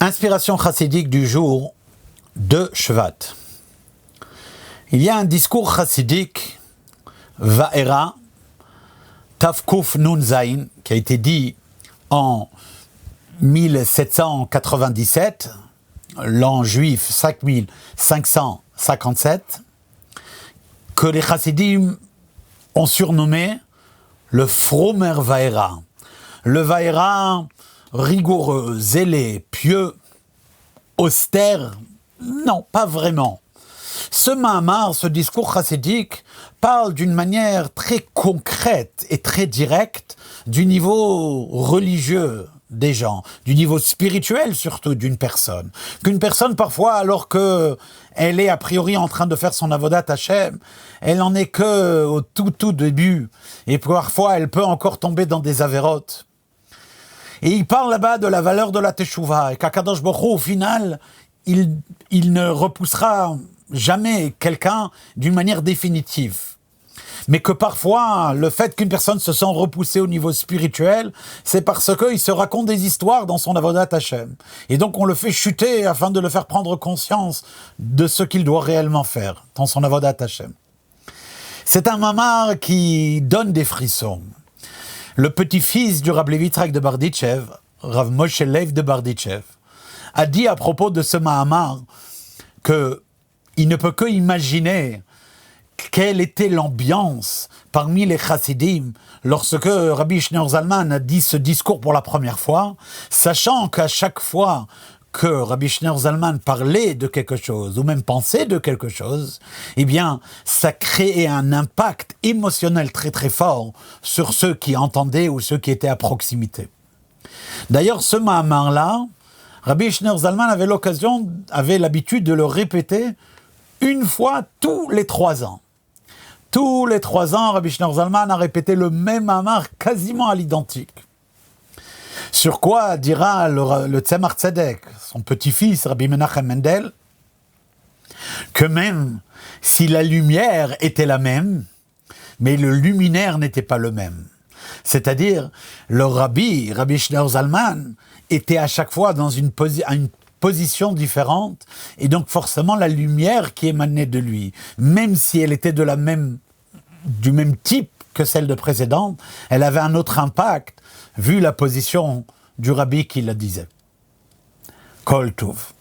Inspiration chassidique du jour de Shvat. Il y a un discours chassidique, Va'era, Tavkuf Nun Zain, qui a été dit en 1797, l'an juif 5557, que les chassidim ont surnommé le Fromer Va'era. Le Va'era rigoureux, zélé, pieux, austère, non, pas vraiment. Ce Mahamar, ce discours chassidique, parle d'une manière très concrète et très directe du niveau religieux des gens, du niveau spirituel surtout d'une personne. Qu'une personne parfois, alors qu'elle est a priori en train de faire son avodat Hashem, elle n'en est que au tout début, et parfois elle peut encore tomber dans des avérotes. Et il parle là-bas de la valeur de la teshuva, et qu'Akadosh Baruch Hu, au final, il ne repoussera jamais quelqu'un d'une manière définitive. Mais que parfois, le fait qu'une personne se sent repoussée au niveau spirituel, c'est parce qu'il se raconte des histoires dans son avodat Hashem. Et donc on le fait chuter afin de le faire prendre conscience de ce qu'il doit réellement faire dans son avodat Hashem. C'est un mamar qui donne des frissons. Le petit-fils du Rav Levi Yitzhak de Barditchev, Rav Moshe Lev de Barditchev, a dit à propos de ce Mahamar qu'il ne peut que imaginer quelle était l'ambiance parmi les chassidim lorsque Rabbi Shneur Zalman a dit ce discours pour la première fois, sachant qu'à chaque fois que Rabbi Shneur Zalman parlait de quelque chose ou même pensait de quelque chose, eh bien, ça créait un impact émotionnel très très fort sur ceux qui entendaient ou ceux qui étaient à proximité. D'ailleurs, ce Mahamar-là, Rabbi Shneur Zalman avait l'habitude de le répéter une fois tous les 3 ans. Tous les 3 ans, Rabbi Shneur Zalman a répété le même Mahamar quasiment à l'identique. Sur quoi dira le Tzemar Tzedek, son petit-fils, Rabbi Menachem Mendel, que même si la lumière était la même, mais le luminaire n'était pas le même. C'est-à-dire, le Rabbi Shneur Zalman, était à chaque fois dans une position différente, et donc forcément la lumière qui émanait de lui, même si elle était du même type que celle de précédente, elle avait un autre impact, vu la position du Rabbi qui la disait. Kol Tov.